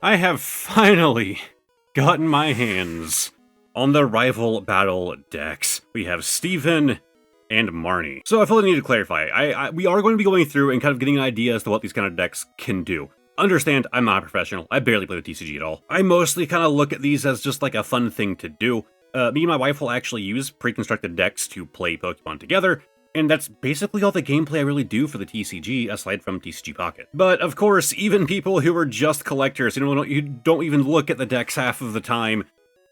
I have finally gotten my hands on the rival battle decks. We have Steven and Marnie. So I feel the need to clarify. We are going to be going through and kind of getting an idea as to what these kind of decks can do. Understand, I'm not a professional. I barely play the TCG at all. I mostly kind of look at these as just like a fun thing to do. Me and my wife will actually use pre-constructed decks to play Pokemon together, and that's basically all the gameplay I really do for the TCG, aside from TCG Pocket. But of course, even people who are just collectors, you don't even look at the decks half of the time,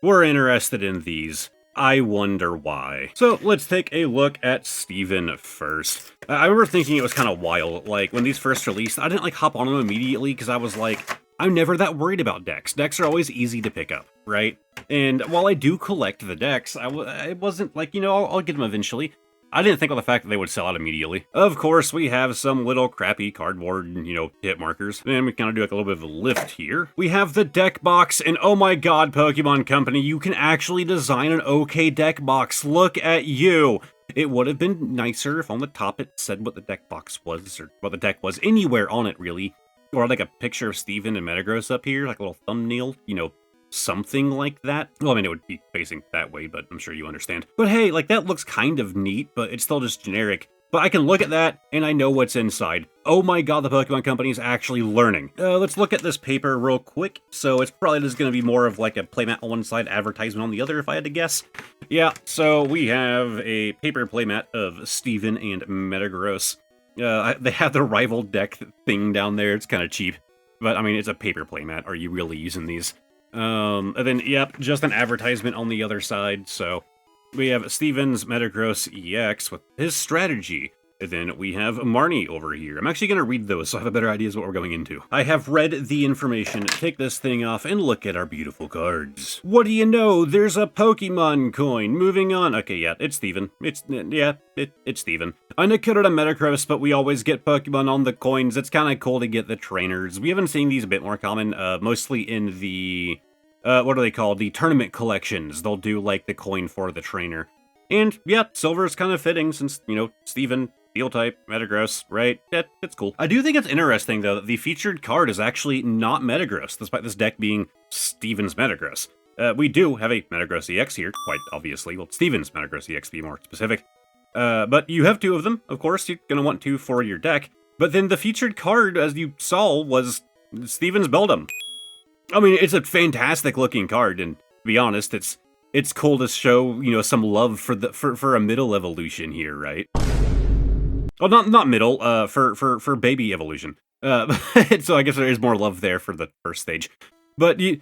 were interested in these. I wonder why. So let's take a look at Steven first. I remember thinking it was kind of wild, like when these first released, I didn't like hop on them immediately because I was like, I'm never that worried about decks. Decks are always easy to pick up, right? And while I do collect the decks, I wasn't like, I'll get them eventually. I didn't think of the fact that they would sell out immediately. Of course, we have some little crappy cardboard, hit markers. And we kind of do like a little bit of a lift here. We have the deck box, and oh my god, Pokemon Company, you can actually design an okay deck box. Look at you! It would have been nicer if on the top it said what the deck box was, or what the deck was anywhere on it, really. Or like a picture of Steven and Metagross up here, like a little thumbnail, something like that. Well, I mean, it would be facing that way, but I'm sure you understand. But hey, like that looks kind of neat, but it's still just generic. But I can look at that, and I know what's inside. Oh my god, the Pokemon Company is actually learning. Let's look at this paper real quick. So it's probably just going to be more of like a playmat on one side, advertisement on the other, if I had to guess. Yeah, so we have a paper playmat of Steven and Metagross. They have the rival deck thing down there. It's kind of cheap. But, I mean, it's a paper playmat. Are you really using these? And then, yep, just an advertisement on the other side. So we have Steven's Metagross EX with his strategy. And then we have Marnie over here. I'm actually going to read those so I have a better idea of what we're going into. I have read the information. Take this thing off and look at our beautiful cards. What do you know? There's a Pokemon coin. Moving on. Okay, yeah, it's Steven. It's Steven. I know Kid a Metagross, but we always get Pokemon on the coins. It's kind of cool to get the trainers. We haven't seen these a bit more common, mostly in the, what are they called? The tournament collections. They'll do, like, the coin for the trainer. And, yeah, silver's kind of fitting since, Steven, Steel type, Metagross, right? Yeah, it's cool. I do think it's interesting, though, that the featured card is actually not Metagross, despite this deck being Steven's Metagross. We do have a Metagross EX here, quite obviously. Well, Steven's Metagross EX, to be more specific. But you have two of them, of course. You're going to want two for your deck. But then the featured card, as you saw, was Steven's Beldum. I mean, it's a fantastic-looking card, and to be honest, it's cool to show, some love for a middle evolution here, right? Well, not middle, for baby evolution. So I guess there is more love there for the first stage. But you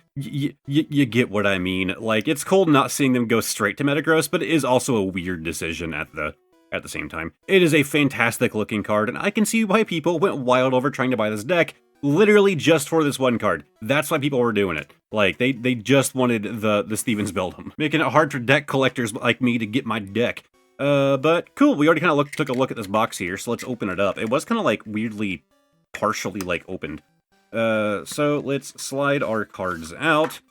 get what I mean. Like, it's cool not seeing them go straight to Metagross, but it is also a weird decision at the same time. It is a fantastic looking card, and I can see why people went wild over trying to buy this deck, literally just for this one card. That's why people were doing it. Like, they just wanted the Steven's Beldum, making it hard for deck collectors like me to get my deck. But cool, we already kind of took a look at this box here, so let's open it up. It was kind of like weirdly, partially like opened. So let's slide our cards out.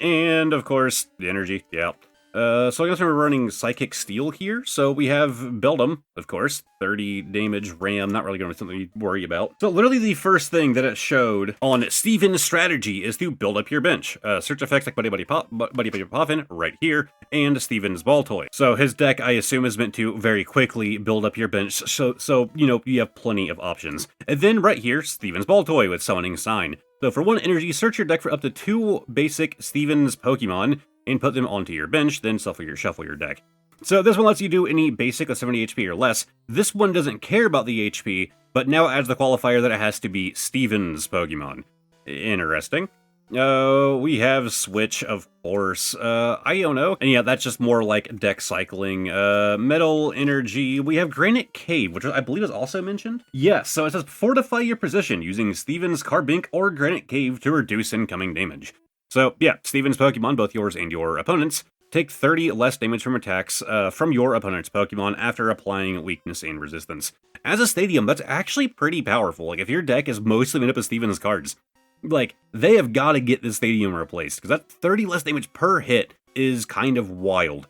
And of course, the energy, yeah. So I guess we're running Psychic Steel here. So we have Beldum, of course, 30 damage RAM, not really going to be something you worry about. So literally the first thing that it showed on Steven's strategy is to build up your bench. Search effects like Buddy Poffin right here, and Steven's Ball Toy. So his deck, I assume, is meant to very quickly build up your bench, so you have plenty of options. And then right here, Steven's Ball Toy with Summoning Sign. So for 1 energy, search your deck for up to 2 basic Steven's Pokemon, and put them onto your bench, then shuffle your deck. So this one lets you do any basic with 70 HP or less. This one doesn't care about the HP, but now adds the qualifier that it has to be Steven's Pokemon. Interesting. We have Switch, of course. I don't know. And yeah, that's just more like deck cycling. Metal Energy. We have Granite Cave, which I believe is also mentioned. Yes, so it says fortify your position using Steven's Carbink or Granite Cave to reduce incoming damage. So, yeah, Steven's Pokemon, both yours and your opponent's, take 30 less damage from attacks from your opponent's Pokemon after applying weakness and resistance. As a stadium, that's actually pretty powerful. Like, if your deck is mostly made up of Steven's cards, like, they have got to get the stadium replaced, because that 30 less damage per hit is kind of wild.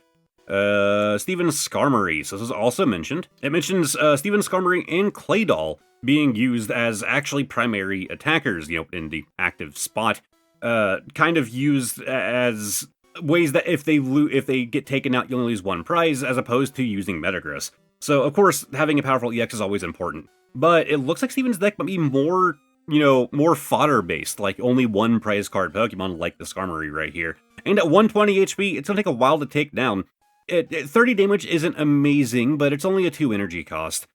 Steven's Skarmory, so this is also mentioned. It mentions Steven's Skarmory and Claydol being used as actually primary attackers, in the active spot. kind of used as ways that if they get taken out, you only lose one prize, as opposed to using Metagross. So, of course, having a powerful EX is always important. But it looks like Steven's deck might be more, more fodder-based, like only one prize card Pokemon, like the Skarmory right here. And at 120 HP, it's going to take a while to take down. 30 damage isn't amazing, but it's only a 2 energy cost.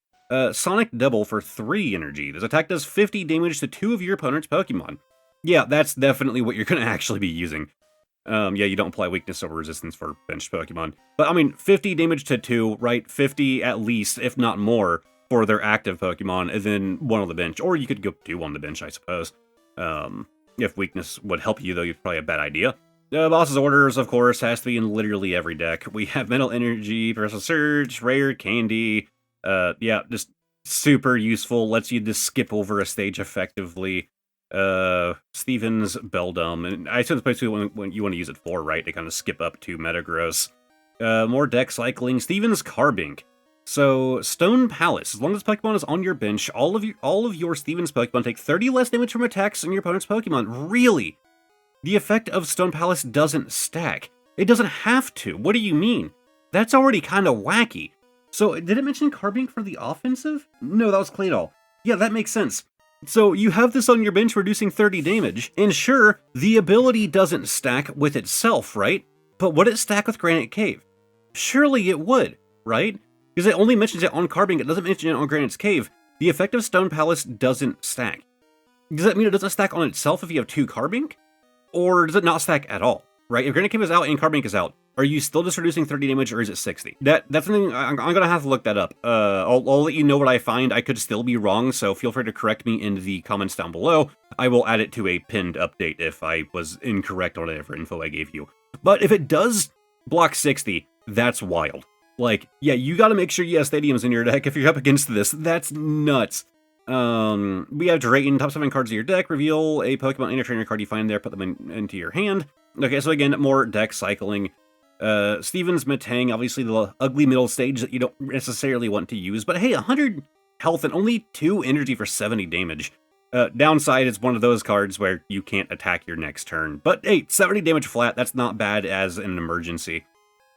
Sonic Double for 3 energy. This attack does 50 damage to 2 of your opponent's Pokemon. Yeah, that's definitely what you're going to actually be using. Yeah, you don't apply weakness or resistance for benched Pokemon. But, I mean, 50 damage to 2, right? 50 at least, if not more, for their active Pokemon, and then 1 on the bench. Or you could go 2 on the bench, I suppose. If weakness would help you, though, it's probably a bad idea. Boss's Orders, of course, has to be in literally every deck. We have Mental Energy, Progressive Surge, Rare Candy. Yeah, just super useful. Lets you just skip over a stage effectively. Steven's Beldum, and I assume it's basically when you want to use it for, right? To kind of skip up to Metagross. More deck cycling. Steven's Carbink. So, Stone Palace. As long as Pokemon is on your bench, all of your Steven's Pokemon take 30 less damage from attacks on your opponent's Pokemon. Really? The effect of Stone Palace doesn't stack. It doesn't have to. What do you mean? That's already kind of wacky. So, did it mention Carbink for the offensive? No, that was Claydol. Yeah, that makes sense. So, you have this on your bench reducing 30 damage, and sure, the ability doesn't stack with itself, right? But would it stack with Granite Cave? Surely it would, right? Because it only mentions it on Carbink, it doesn't mention it on Granite's Cave. The effect of Stone Palace doesn't stack. Does that mean it doesn't stack on itself if you have 2 Carbink? Or does it not stack at all, right? If Granite Cave is out and Carbink is out, are you still just reducing 30 damage, or is it 60? That's something I'm gonna have to look that up. I'll let you know what I find. I could still be wrong, so feel free to correct me in the comments down below. I will add it to a pinned update if I was incorrect on whatever info I gave you. But if it does block 60, that's wild. Like, yeah, you gotta make sure you have Stadiums in your deck if you're up against this. That's nuts. We have Drayton, top 7 cards of your deck. Reveal a Pokemon and a trainer card you find there, put them into your hand. Okay, so again, more deck cycling. Steven's Metang, obviously the ugly middle stage that you don't necessarily want to use, but hey, 100 health and only 2 energy for 70 damage. Downside, it's one of those cards where you can't attack your next turn. But hey, 70 damage flat, that's not bad as an emergency.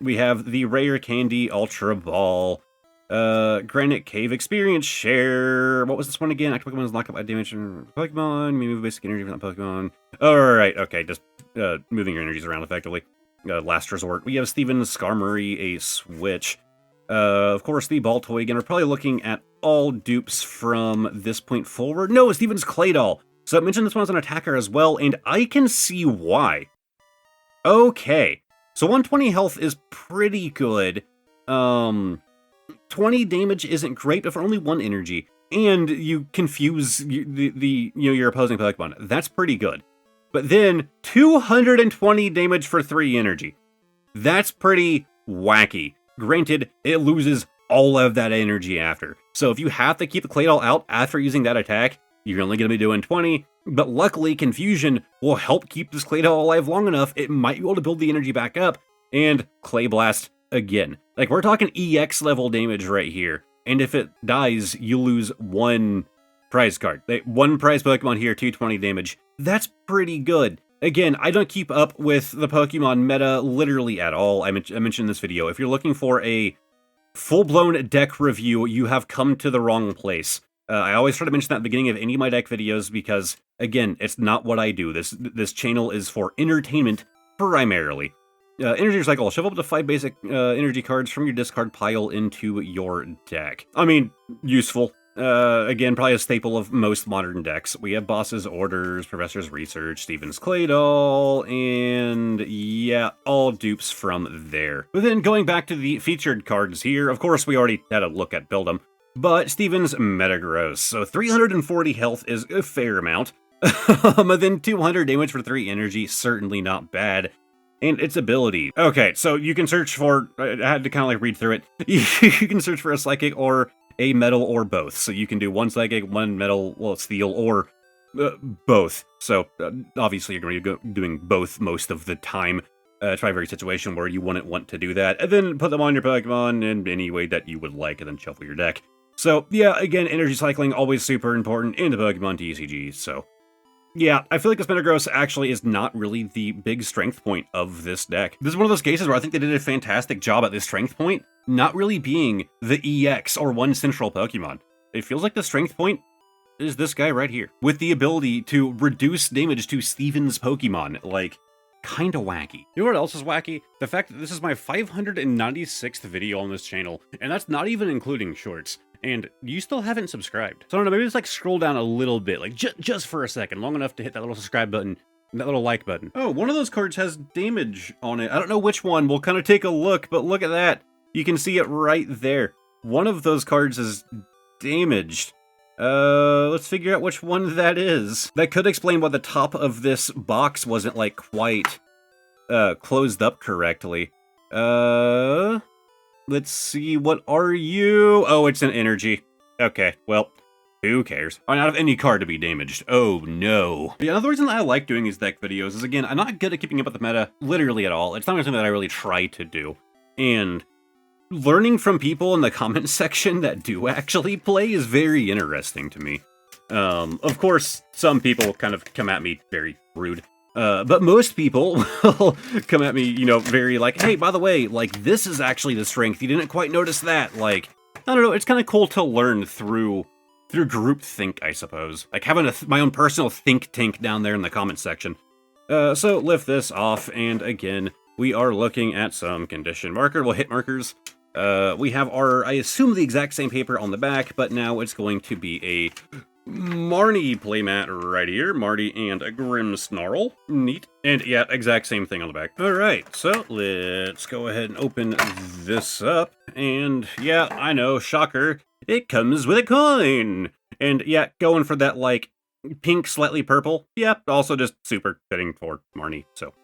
We have the Rare Candy Ultra Ball. Granite Cave Experience Share. What was this one again? Active Pokemon is locked up by damage from Pokemon. Move basic energy from that Pokemon. Alright, okay, just moving your energies around effectively. Last resort. We have Steven's Skarmory, a switch. Of course, the Baltoy. Again, we're probably looking at all dupes from this point forward. No, Steven's Claydol. So I mentioned this one as an attacker as well, and I can see why. Okay, so 120 health is pretty good. 20 damage isn't great, but for only 1 energy, and you confuse your opposing Pokemon. That's pretty good. But then 220 damage for 3 energy. That's pretty wacky. Granted, it loses all of that energy after. So if you have to keep the Claydol out after using that attack, you're only going to be doing 20. But luckily, Confusion will help keep this Claydol alive long enough. It might be able to build the energy back up. And Clay Blast again. Like, we're talking EX level damage right here. And if it dies, you lose 1 prize card. 1 prize Pokemon here, 220 damage. That's pretty good. Again, I don't keep up with the Pokemon meta literally at all. I mentioned in this video. If you're looking for a full-blown deck review, you have come to the wrong place. I always try to mention that at the beginning of any of my deck videos because, again, it's not what I do. This channel is for entertainment primarily. Energy Recycle. Shove up to 5 basic energy cards from your discard pile into your deck. I mean, useful. Again, probably a staple of most modern decks. We have Boss's Orders, Professor's Research, Steven's Claydol, and yeah, all dupes from there. But then going back to the featured cards here, of course we already had a look at Build 'em, but Steven's Metagross. So 340 health is a fair amount. But then 200 damage for 3 energy, certainly not bad. And its ability. Okay, so you can search for, I had to kind of like read through it. You can search for a Psychic or a Metal or both. So you can do 1 Psychic, 1 Metal, well, Steel, or both. So obviously you're going to be doing both most of the time. It's probably a very situation where you wouldn't want to do that. And then put them on your Pokemon in any way that you would like, and then shuffle your deck. So yeah, again, energy cycling always super important in the Pokemon TCGs, so Yeah, I feel like this Metagross actually is not really the big strength point of this deck. This is one of those cases where I think they did a fantastic job at this strength point, not really being the EX or one central Pokemon. It feels like the strength point is this guy right here, with the ability to reduce damage to Steven's Pokemon, like, kinda wacky. You know what else is wacky? The fact that this is my 596th video on this channel, and that's not even including shorts. And you still haven't subscribed. So I don't know, maybe just like scroll down a little bit, like just for a second, long enough to hit that little subscribe button, and that little like button. Oh, one of those cards has damage on it. I don't know which one. We'll kind of take a look, but look at that. You can see it right there. One of those cards is damaged. Let's figure out which one that is. That could explain why the top of this box wasn't like quite closed up correctly. Let's see, what are you? Oh, it's an energy. Okay, well, who cares? I don't have any card to be damaged. Oh, no. Yeah, another reason that I like doing these deck videos is, again, I'm not good at keeping up with the meta, literally at all. It's not something that I really try to do. And learning from people in the comments section that do actually play is very interesting to me. Of course, some people kind of come at me very rude. But most people will come at me, you know, very like, hey, by the way, like, this is actually the strength. You didn't quite notice that. Like, I don't know, it's kind of cool to learn through groupthink, I suppose. Like, having my own personal think tank down there in the comment section. So lift this off, and again, we are looking at some condition marker, well, hit markers. We have our, I assume, the exact same paper on the back, but now it's going to be a Marnie playmat right here. Marnie and a Grimmsnarl. Neat. And yeah, exact same thing on the back. Alright, so let's go ahead and open this up. And yeah, I know, shocker, it comes with a coin! And yeah, going for that, like, pink, slightly purple. Yeah, also just super fitting for Marnie, so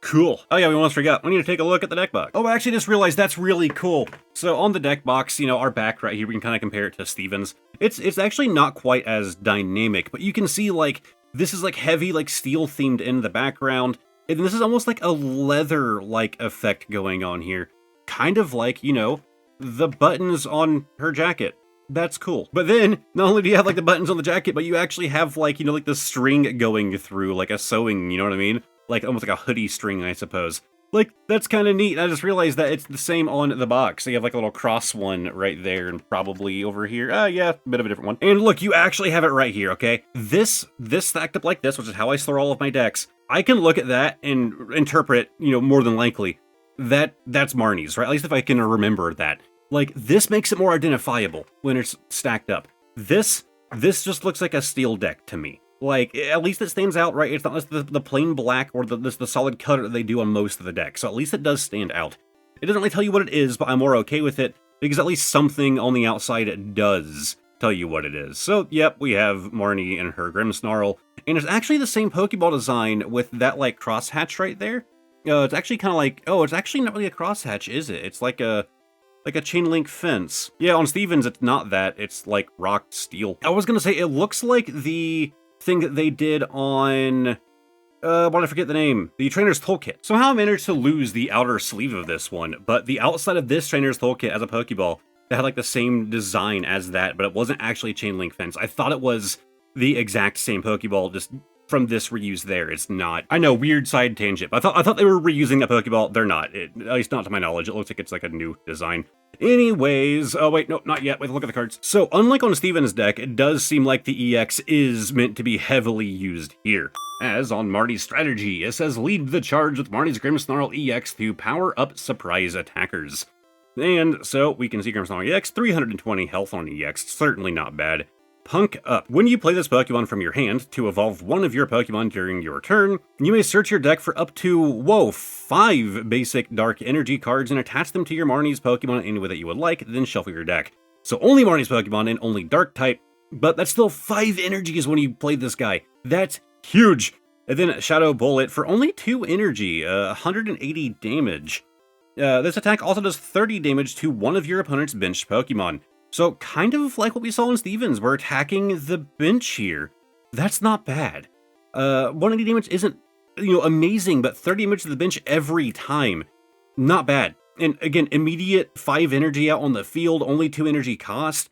cool. Oh yeah, we almost forgot. We need to take a look at the deck box. Oh, I actually just realized that's really cool. So on the deck box, you know, our back right here, we can kind of compare it to Steven's. It's actually not quite as dynamic, but you can see, like, this is like heavy, like steel themed in the background. And this is almost like a leather-like effect going on here. Kind of like, you know, the buttons on her jacket. That's cool. But then, not only do you have, like, the buttons on the jacket, but you actually have, like, you know, like the string going through, like a sewing, you know what I mean? Like, almost like a hoodie string, I suppose. Like, that's kind of neat. I just realized that it's the same on the box. So you have, like, a little cross one right there, and probably over here. Yeah, a bit of a different one. And look, you actually have it right here, okay? This stacked up like this, which is how I store all of my decks. I can look at that and interpret, you know, more than likely, that's Marnie's, right? At least if I can remember that. Like, this makes it more identifiable when it's stacked up. This just looks like a steel deck to me. Like, at least it stands out, right? It's not just the plain black or the solid color that they do on most of the deck, so at least it does stand out. It doesn't really tell you what it is, but I'm more okay with it, because at least something on the outside does tell you what it is. So, yep, we have Marnie and her Grimmsnarl, and it's actually the same Pokeball design with that, like, crosshatch right there. It's actually kind of like, oh, it's actually not really a crosshatch, is it? It's like a chain link fence. Yeah, on Steven's, it's not that. It's like rock steel. I was gonna say, it looks like the thing that they did on, why did I forget the name? The Trainer's Toolkit. Somehow I managed to lose the outer sleeve of this one, but the outside of this Trainer's Toolkit as a Pokeball that had like the same design as that, but it wasn't actually a chain link fence. I thought it was the exact same Pokeball, just from this reused there. It's not. I know, weird side tangent, but I thought they were reusing that Pokeball. They're not. At least not to my knowledge. It looks like it's like a new design. Anyways, oh wait, no, not yet. Wait, look at the cards. So, unlike on Steven's deck, it does seem like the EX is meant to be heavily used here. As on Marnie's strategy, it says lead the charge with Marnie's Grimmsnarl EX to power up surprise attackers. And so, we can see Grimmsnarl EX, 320 health on EX, certainly not bad. Punk up. When you play this Pokemon from your hand to evolve one of your Pokemon during your turn, you may search your deck for up to, 5 basic Dark Energy cards and attach them to your Marnie's Pokemon any way that you would like, then shuffle your deck. So only Marnie's Pokemon and only Dark type, but that's still 5 energies when you play this guy. That's huge! And then Shadow Bullet for only 2 energy, 180 damage. This attack also does 30 damage to one of your opponent's benched Pokemon. So, kind of like what we saw in Steven's, we're attacking the bench here. That's not bad. 180 damage isn't, you know, amazing, but 30 damage to the bench every time. Not bad. And again, immediate 5 energy out on the field, only 2 energy cost.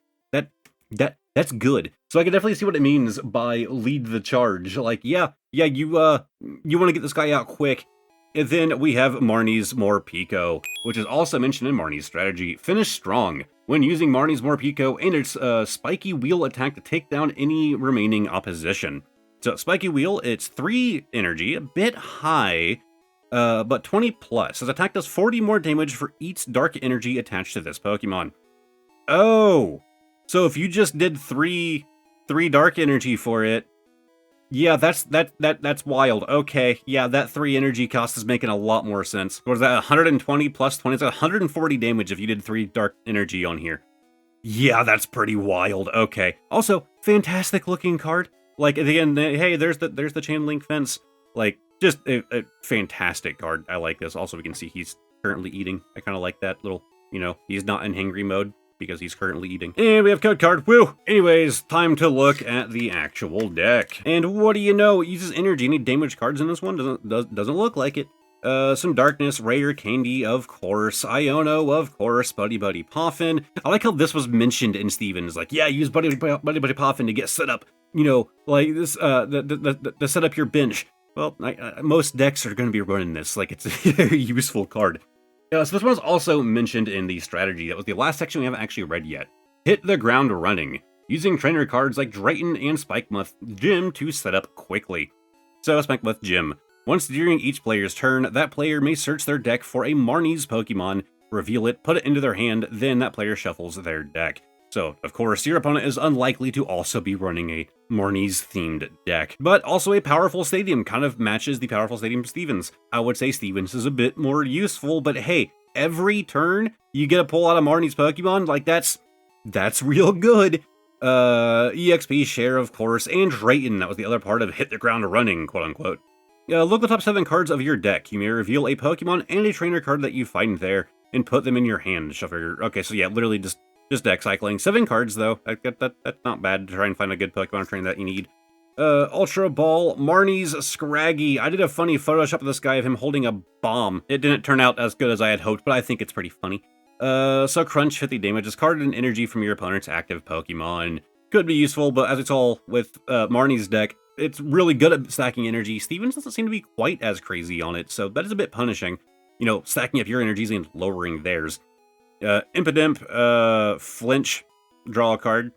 That's good. So I can definitely see what it means by lead the charge. Like, yeah, you want to get this guy out quick. And then we have Marnie's Morpico, which is also mentioned in Marnie's strategy. Finish strong. When using Marnie's Morpico and its spiky wheel attack to take down any remaining opposition. So spiky wheel, it's 3 energy, a bit high, but 20 plus. His attack does 40 more damage for each dark energy attached to this Pokemon. Oh, so if you just did three dark energy for it, yeah, that's wild. Okay, yeah, that 3 energy cost is making a lot more sense. What is that, 120 plus 20? It's 140 damage if you did 3 dark energy on here. Yeah, that's pretty wild. Okay. Also, fantastic looking card. Like, at the end, hey, there's the chain link fence. Like, just a fantastic card. I like this. Also, we can see he's currently eating. I kind of like that little, he's not in hangry mode because he's currently eating. And we have code card. Woo! Anyways, time to look at the actual deck. And what do you know? It uses energy. Any damage cards in this one? Doesn't look like it. Some darkness, rare candy, of course, Iono, of course, Buddy Poffin. I like how this was mentioned in Steven's, like, yeah, use Buddy Poffin to get set up, like this, to set up your bench. Well, most decks are going to be running this, like, it's a very useful card. So this one was also mentioned in the strategy. That was the last section we haven't actually read yet. Hit the ground running, using trainer cards like Drayton and Spikemuth Gym to set up quickly. So, Spikemuth Gym. Once during each player's turn, that player may search their deck for a Marnie's Pokemon, reveal it, put it into their hand, then that player shuffles their deck. So, of course, your opponent is unlikely to also be running a Marnie's-themed deck. But also a powerful stadium kind of matches the powerful stadium Stevens. I would say Stevens is a bit more useful, but hey, every turn you get a pull out of Marnie's Pokemon, like that's real good. EXP share, of course, and Drayton, that was the other part of hit the ground running, quote-unquote. Look at the top 7 cards of your deck. You may reveal a Pokemon and a trainer card that you find there, and put them in your hand. Shuffle your... Okay, so yeah, literally just deck cycling. 7 cards, though. That's not bad to try and find a good Pokemon trainer that you need. Ultra Ball, Marnie's Scraggy. I did a funny Photoshop of this guy of him holding a bomb. It didn't turn out as good as I had hoped, but I think it's pretty funny. So Crunch, 50 damage. Discarded an energy from your opponent's active Pokemon. Could be useful, but as it's all with Marnie's deck, it's really good at stacking energy. Stevens doesn't seem to be quite as crazy on it, so that is a bit punishing. Stacking up your energies and lowering theirs. Impidimp, Flinch, draw a card.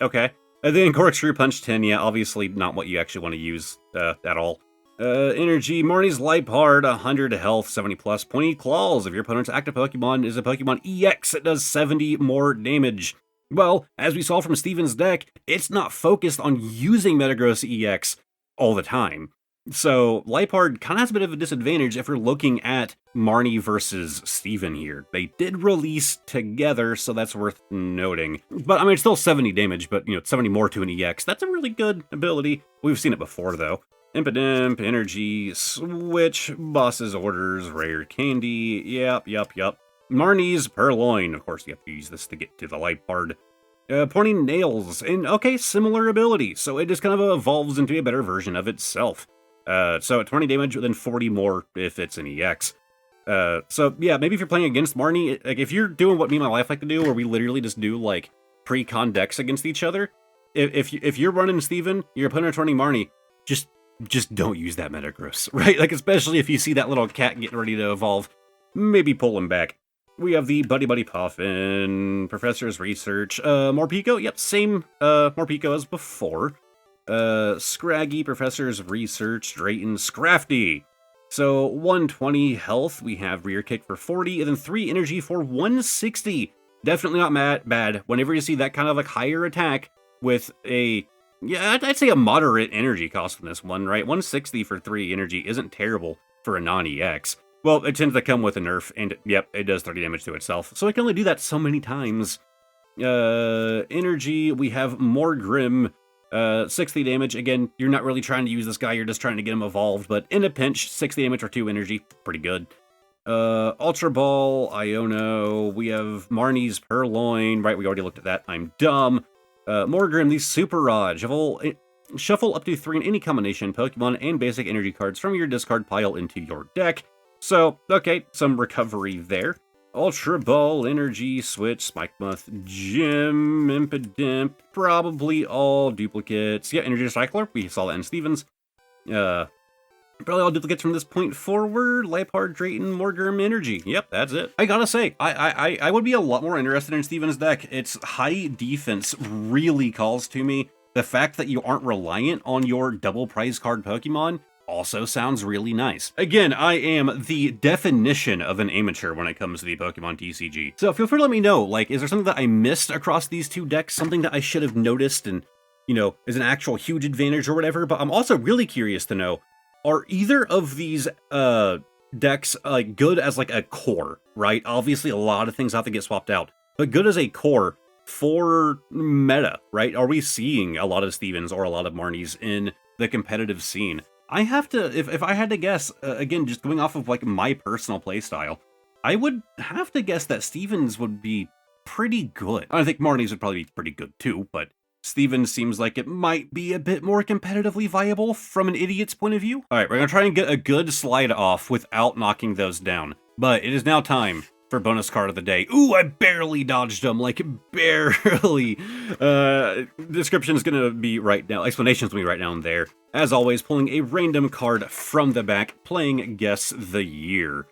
Okay. And then Corkscrew Punch 10, yeah, obviously not what you actually want to use at all. Energy, Marnie's Liepard, 100 health, 70 plus, Pointy Claws. If your opponent's active Pokemon is a Pokemon EX, it does 70 more damage. Well, as we saw from Steven's deck, it's not focused on using Metagross EX all the time. So, Liepard kind of has a bit of a disadvantage if we're looking at Marnie versus Steven here. They did release together, so that's worth noting. But, I mean, it's still 70 damage, but, 70 more to an EX. That's a really good ability. We've seen it before, though. Impidimp, Energy, Switch, Boss's Orders, Rare Candy, yep. Marnie's Purloin. Of course, you have to use this to get to the Liepard. Pointing Nails, and okay, similar ability, so it just kind of evolves into a better version of itself. So at 20 damage, then 40 more if it's an EX. So yeah, maybe if you're playing against Marnie, like if you're doing what me and my wife like to do, where we literally just do like pre-con decks against each other, if you're running Steven, your opponent's running Marnie, just don't use that Metagross, right? Like especially if you see that little cat getting ready to evolve, maybe pull him back. We have the Buddy Poffin, Professor's Research, Morpico, yep, same Morpico as before. Scraggy, Professor's Research, Drayton, Scrafty. So 120 health, we have Rear Kick for 40, and then 3 energy for 160. Definitely not bad. Whenever you see that kind of like higher attack with a, yeah, I'd say a moderate energy cost on this one, right? 160 for 3 energy isn't terrible for a non-EX. Well, it tends to come with a nerf, and yep, it does 30 damage to itself, so it can only do that so many times. Energy, we have more Grim, 60 damage. Again, you're not really trying to use this guy, you're just trying to get him evolved, but in a pinch, 60 damage or 2 energy, pretty good. Ultra Ball, Iono, we have Marnie's Purloin, right, we already looked at that, I'm dumb. More Grim, the Super Rod, shuffle up to 3 in any combination, Pokemon and basic energy cards from your discard pile into your deck. So, okay, some recovery there. Ultra Ball, Energy, Switch, Spikemuth, Gym, Impidimp, probably all duplicates. Yeah, Energy Recycler, we saw that in Stevens. Probably all duplicates from this point forward. Liepard, Drayton, Morgrim, Energy. Yep, that's it. I gotta say, I would be a lot more interested in Steven's deck. Its high defense really calls to me. The fact that you aren't reliant on your double prize card Pokemon also sounds really nice. Again, I am the definition of an amateur when it comes to the Pokemon TCG. So feel free to let me know, like, is there something that I missed across these two decks? Something that I should have noticed and, you know, is an actual huge advantage or whatever? But I'm also really curious to know, are either of these decks like good as like a core, right? Obviously a lot of things have to get swapped out, but good as a core for meta, right? Are we seeing a lot of Stevens or a lot of Marnies in the competitive scene? I have to, if I had to guess, again, just going off of like my personal playstyle, I would have to guess that Stevens would be pretty good. I think Marnies would probably be pretty good too, but Stevens seems like it might be a bit more competitively viable from an idiot's point of view. All right, we're gonna try and get a good slide off without knocking those down. But it is now time for bonus card of the day. Ooh, I barely dodged them, like barely. Description is gonna be right now, explanation is gonna be right down there. As always, pulling a random card from the back, playing Guess the Year.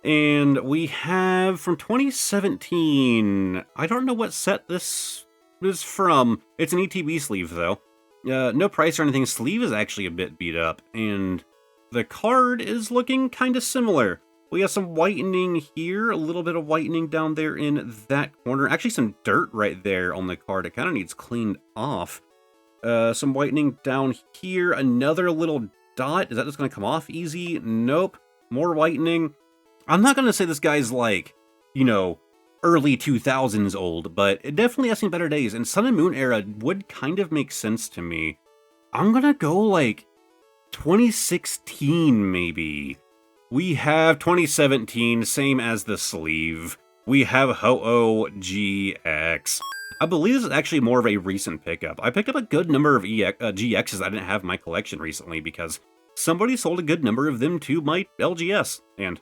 And we have from 2017, I don't know what set this is from. It's an ETB sleeve though. No price or anything. Sleeve is actually a bit beat up, and the card is looking kind of similar. We have some whitening here, a little bit of whitening down there in that corner. Actually, some dirt right there on the card. It kind of needs cleaned off. Some whitening down here. Another little dot. Is that just going to come off easy? Nope. More whitening. I'm not going to say this guy's like, you know, early 2000s old, but it definitely has seen better days, and Sun and Moon era would kind of make sense to me. I'm gonna go like 2016 maybe. We have 2017, same as the sleeve. We have Ho-Oh GX. I believe this is actually more of a recent pickup. I picked up a good number of GXs I didn't have in my collection recently because somebody sold a good number of them to my LGS, and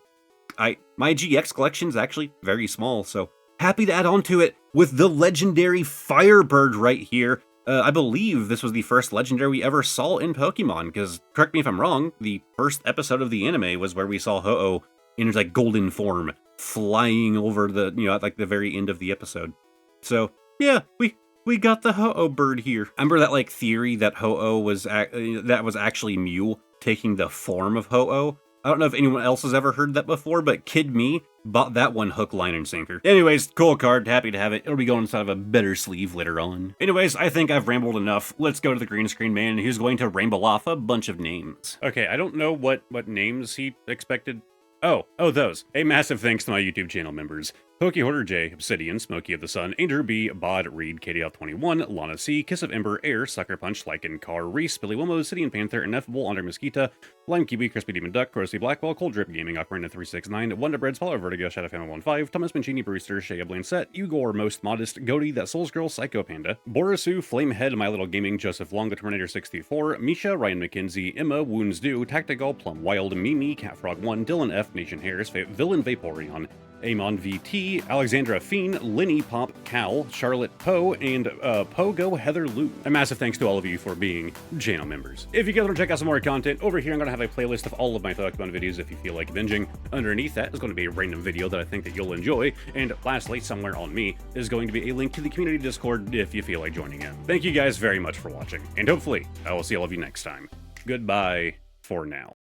my GX collection is actually very small, so happy to add on to it with the legendary Firebird right here. I believe this was the first legendary we ever saw in Pokemon, because, correct me if I'm wrong, the first episode of the anime was where we saw Ho-Oh in his, like, golden form, flying over the, you know, at, like, the very end of the episode. So, yeah, we got the Ho-Oh bird here. Remember that, like, theory that Ho-Oh was, that was actually Mew taking the form of Ho-Oh? I don't know if anyone else has ever heard that before, but kid me, bought that one hook, line, and sinker. Anyways, cool card, happy to have it. It'll be going inside of a better sleeve later on. Anyways, I think I've rambled enough. Let's go to the green screen man, who's going to ramble off a bunch of names. Okay, I don't know what names he expected. Oh, those. A massive thanks to my YouTube channel members. Pokey Hoarder J, Obsidian, Smokey of the Sun, Andrew B, Bod, Reed, KDL21, Lana C, Kiss of Ember, Air, Sucker Punch, Lycan, Car, Reese, Billy Wilmo, Obsidian Panther, Ineffable, Under Mosquita, Lime Kiwi, Crispy Demon Duck, Crosby Blackwell, Cold Drip Gaming, Ocarina 369, Wonder Bread, Follow Vertigo, Shadow Family 15, Thomas Mancini, Brewster, Shea Blancet, Igor, Most Modest, Goaty, That Souls Girl, Psycho Panda, Borisu, Flamehead, My Little Gaming, Joseph Long, The Terminator 64, Misha, Ryan McKenzie, Emma, Wounds Do, Tactical, Plum Wild, Mimi, Catfrog 1, Dylan F, Nation Harris, Villain Vaporeon, Amon VT, Alexandra Fiend, Lenny Pop, Cal, Charlotte Poe, and Pogo Heather Lou. A massive thanks to all of you for being channel members. If you guys want to check out some more content, over here I'm going to have a playlist of all of my Pokemon videos if you feel like binging. Underneath that is going to be a random video that I think that you'll enjoy. And lastly, somewhere on me, is going to be a link to the community Discord if you feel like joining in. Thank you guys very much for watching, and hopefully I will see all of you next time. Goodbye for now.